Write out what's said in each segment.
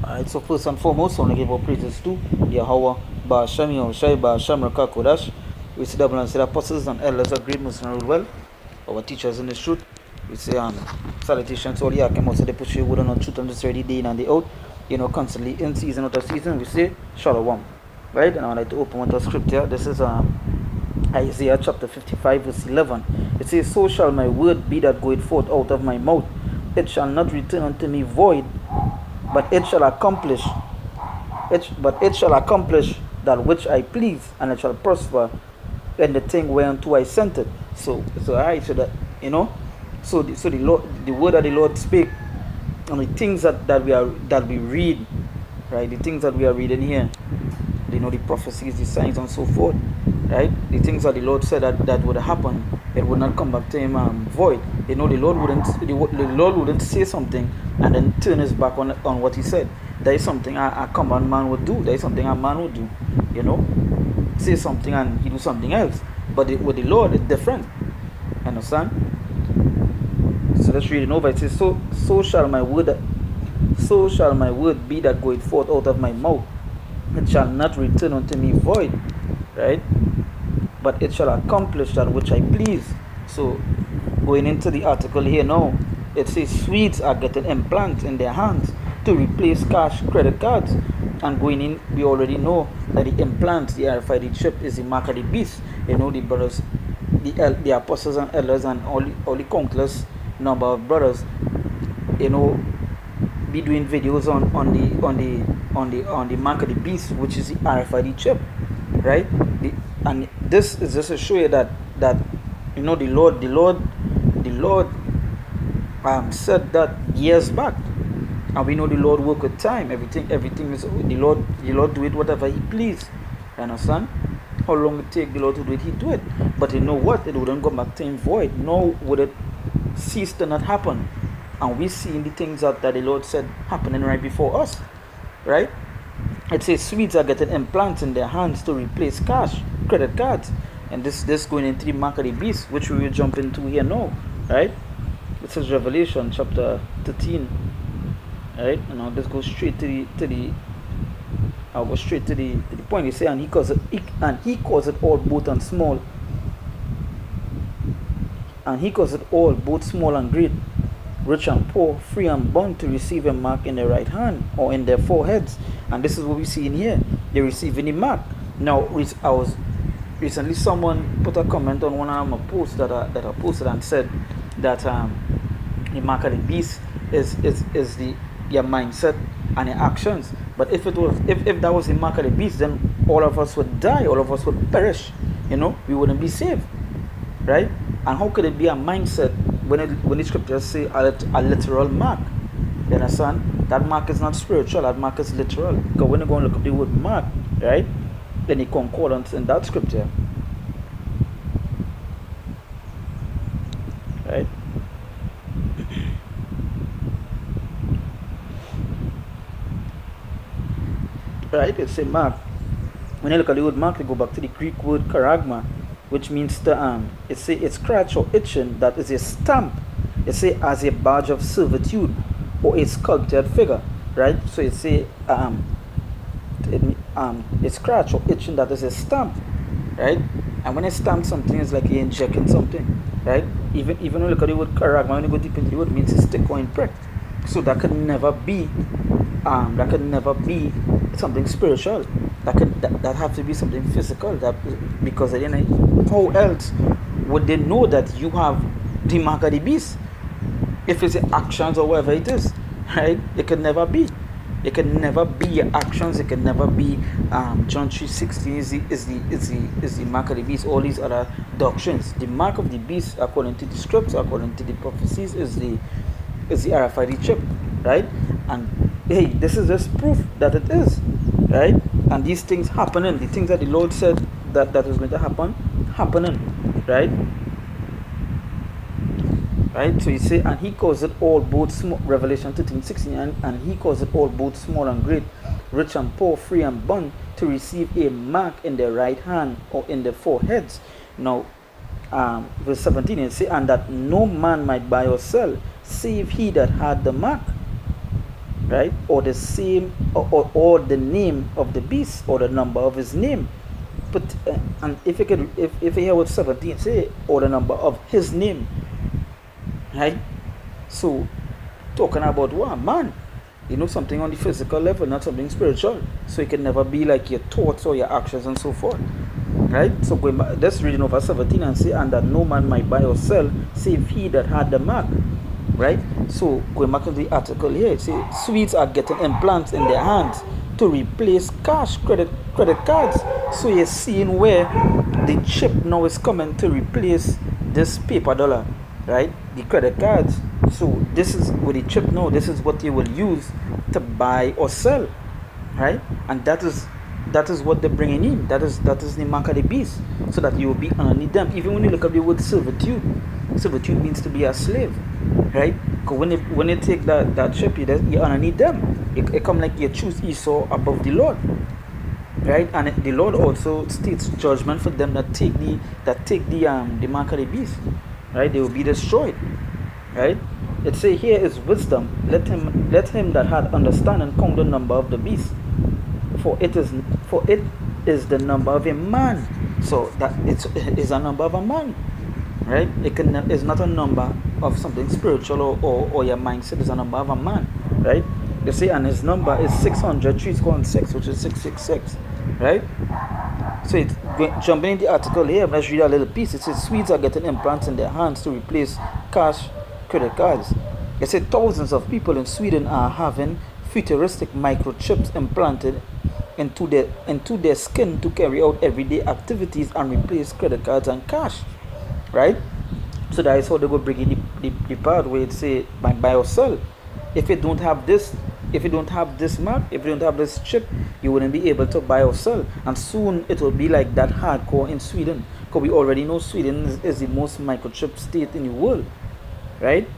Alright, so first and foremost, I want to give our praises to Yahweh, Ba'Shem, Yahushai, Ba'Shem, Raka Kodash. We say double and say apostles and elders of great Muslim rule well. Our teachers in the truth. We say salutations to all the came also they push you word on truth on this ready day in and day out. Constantly in season, out of season. We say Shalom. Right? And I would like to open with a scripture. This is Isaiah chapter 55, verse 11. It says, "So shall my word be that goeth forth out of my mouth. It shall not return unto me void, but it shall accomplish that which I please, and it shall prosper in the thing whereunto I sent it." So alright, so that so the Lord, the word that the Lord spake, and the things that we read, right? The things that we are reading here, the prophecies, the signs, and so forth, right? The things that the Lord said that would happen, it would not come back to him void. The Lord wouldn't say something and then turn his back on what he said. There is something a common man would do. There is something a man would do. Say something and he do something else. But with the Lord, it's different. Understand? So let's read it over. It says, so shall my word be that goeth forth out of my mouth. It shall not return unto me void, right? But it shall accomplish that which I please. So going into the article here now, it says Swedes are getting implants in their hands to replace cash credit cards. And going in, we already know that the implants, the rfid chip, is the mark of the beast. The brothers, the apostles and elders, and all the countless number of brothers, be doing videos on the mark of the beast, which is the rfid chip, right? And this is just to show you that the Lord said that years back, and we know the Lord work with time. Everything is the Lord do it whatever He please. You understand? How long it take the Lord to do it, He do it. But you know what? It wouldn't go back to Him void. Nor would it cease to not happen. And we see the things that the Lord said happening right before us, right? It says Swedes are getting implants in their hands to replace cash, credit cards. And this going into the mark of the beast, which we will jump into here now, right? This is Revelation chapter 13, right? And I'll just go straight to the point. You say, and he calls it all both and small, and he calls it all both small and great, rich and poor, free and bond, to receive a mark in their right hand or in their foreheads. And this is what we see in here. They're receiving the mark. Now, recently someone put a comment on one of my posts that I posted and said that the mark of the beast is your mindset and your actions. But if that was the mark of the beast, then all of us would die, all of us would perish. We wouldn't be saved, right? And how could it be a mindset when the scriptures say a literal mark? You understand? That mark is not spiritual, that mark is literal. Because when you go and look up the word mark, right, then the concordance in that scripture, right? Right, it's a mark. When you look at the word mark, you go back to the Greek word charagma, which means to it's scratch or itching, that is a stamp. It's as a badge of servitude or a sculpted figure, right? So it's a scratch or itching, that is a stamp, right? And when you stamp something, it's like you're injecting something, right? Even when you look at the word charagma, when you go deep into the word, it means to stick or imprint. So that could never be something spiritual. That have to be something physical. Because how else would they know that you have the mark of the beast? If it's your actions or whatever it is, right? It can never be. It can never be your actions. It can never be John 3:16 is the mark of the beast. All these other doctrines. The mark of the beast, according to the scripts, according to the prophecies, is the rfid chip, right? And hey, this is just proof that it is, right? And these things happening, the things that the Lord said that is going to happen, happening, right? Right? So you say, and he calls it all both small, Revelation 13:16, and he calls it all both small and great, rich and poor, free and bond, to receive a mark in their right hand or in their foreheads. Now, verse 17, it say, and that no man might buy or sell, save he that had the mark. right? Or the same, or the name of the beast, or the number of his name. But and if you could, if you hear what 17 say, or the number of his name, right? So talking about what, man, something on the physical level, not something spiritual. So it can never be like your thoughts or your actions and so forth, right? So going back, let's read over 17 and say, and that no man might buy or sell save he that had the mark, right? So going back to the article here, it says Swedes are getting implants in their hands to replace cash credit cards. So you're seeing where the chip now is coming to replace this paper dollar, right? The credit cards. So this is with the chip now, this is what you will use to buy or sell, right? And that is what they're bringing in. That is the mark of the beast, so that you will be underneath them. Even when you look up the word servitude means to be a slave, right? Because when you take that chip, you're underneath them. It come like you choose Esau above the Lord, right? And the Lord also states judgment for them that take the mark of the beast, right? They will be destroyed, right? It say here is wisdom. Let him that had understanding count the number of the beast, for it is the number of a man. So that it is a number of a man, right? It's not a number of something spiritual or your mindset. Is a number of a man, right? They say, and his number is 600, 3 square and 6, which is 666, right? So it's jumping in the article here. Let's read a little piece. It says Swedes are getting implants in their hands to replace cash credit cards. It said thousands of people in Sweden are having futuristic microchips implanted into their skin to carry out everyday activities and replace credit cards and cash, right? So that is how they go bring in the part where it say buy or sell. If you don't have this mark, if you don't have this chip, you wouldn't be able to buy or sell. And soon it will be like that hardcore in Sweden, because we already know Sweden is the most microchip state in the world, right?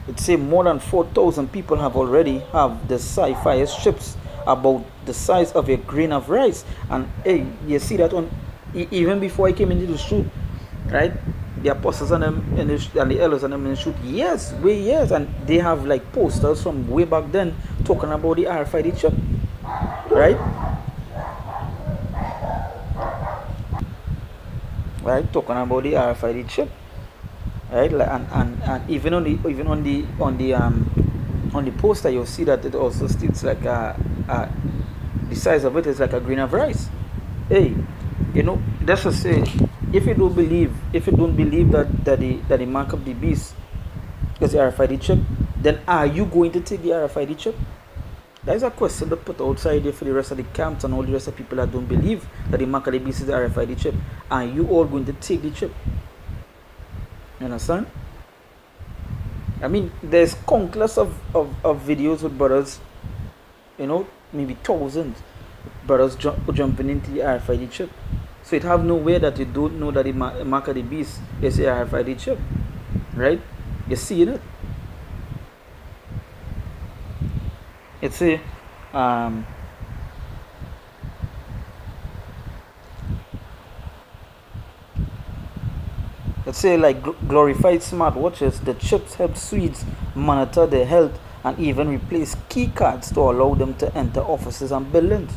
It say more than 4,000 people already have the sci-fi chips about the size of a grain of rice. And hey, you see that on even before I came into the shoot, right? The apostles and them and the elders and them in the shoot, yes, and they have like posters from way back then talking about the RFID chip, right? Right, talking about the RFID chip, right? And even on the poster, you'll see that it also states like the size of it is like a grain of rice. Hey, that's to say, if you don't believe that the mark of the beast is the RFID chip, then are you going to take the RFID chip? That is a question to put outside there for the rest of the camps and all the rest of people that don't believe that the mark of the beast is the RFID chip. Are you all going to take the chip? You understand? I mean, there's countless of videos with brothers, maybe thousands brothers jumping into the RFID chip. So it have no way that you don't know that the mark of the beast is the RFID chip, right? You see it. It's a let's say like glorified smartwatches. The chips help Swedes monitor their health and even replace key cards to allow them to enter offices and buildings.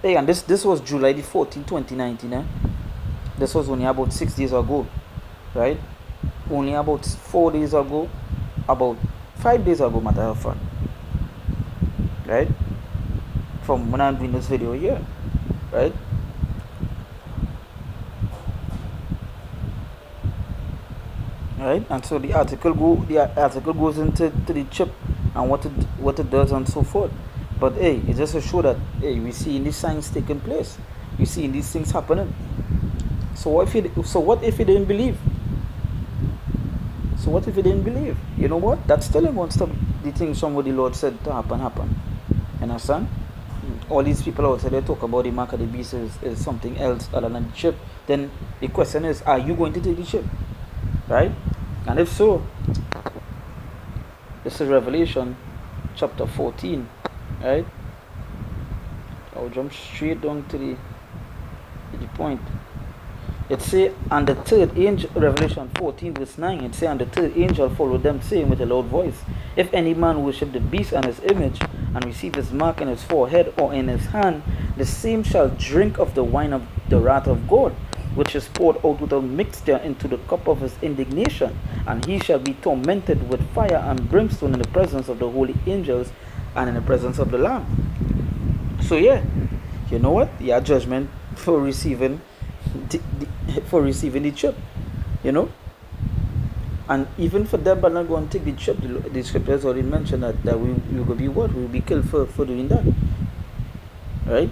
Hey, and this was July the 14th, 2019. This was only about 6 days ago, right? Only about 4 days ago, about 5 days ago, matter of fact, right? From when I'm doing this video here, right? Right, and so the article goes into the chip and what it does and so forth. But hey, it's just to show that hey, we see these signs taking place, we see these things happening. So what if you didn't believe? So what if you didn't believe? You know what? That's still won't stop the things from what the Lord said to happen. You understand? All these people out there, they talk about the mark of the beast is something else other than the chip. Then the question is, are you going to take the chip? Right? And if so, this is Revelation chapter 14, right? I'll jump straight down to the point. It say, and the third angel, Revelation 14 verse 9, it say, and the third angel followed them, saying with a loud voice, if any man worship the beast and his image, and receive his mark in his forehead or in his hand, the same shall drink of the wine of the wrath of God, which is poured out without mixture into the cup of his indignation, and he shall be tormented with fire and brimstone in the presence of the holy angels and in the presence of the Lamb. So yeah, you know what? Yeah, judgment for receiving the chip, you know. And even for them, but not going to take the chip, the scriptures already mentioned that we will be what? We will be killed for doing that, right?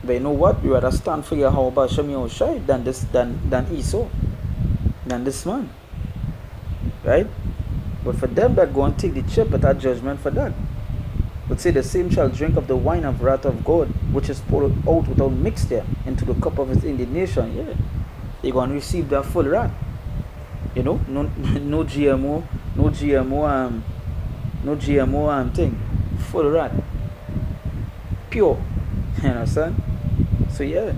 But you know what? We rather stand for Yahweh Hashem Yahushai than Esau, than this man, right? But for them that go and take the chip, but that judgment for that. But say the same shall drink of the wine of wrath of God, which is poured out without mixture into the cup of his indignation. Yeah, they're going to receive that full wrath. You know, no GMO, no GMO thing, full wrath, pure. You understand? So yeah,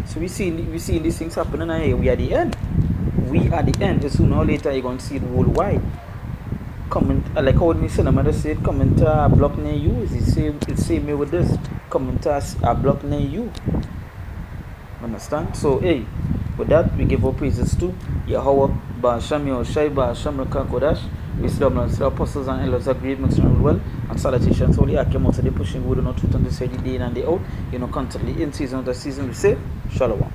so we see these things happening, and we are the end. We are the end. Sooner or later, you're going to see it worldwide. Comment, like how me Cinema said, comment a block near you is the same way with this. Comment a block near you. Understand? So hey, with that we give our praises to Yahweh, Ba'asham Yahushai, Ba'asham Kodash. We see the apostles and elders are great, mixing well, and salutations to all the Akim today pushing word on truth on this day in and day out. You know, constantly in season, the season we say Shalom.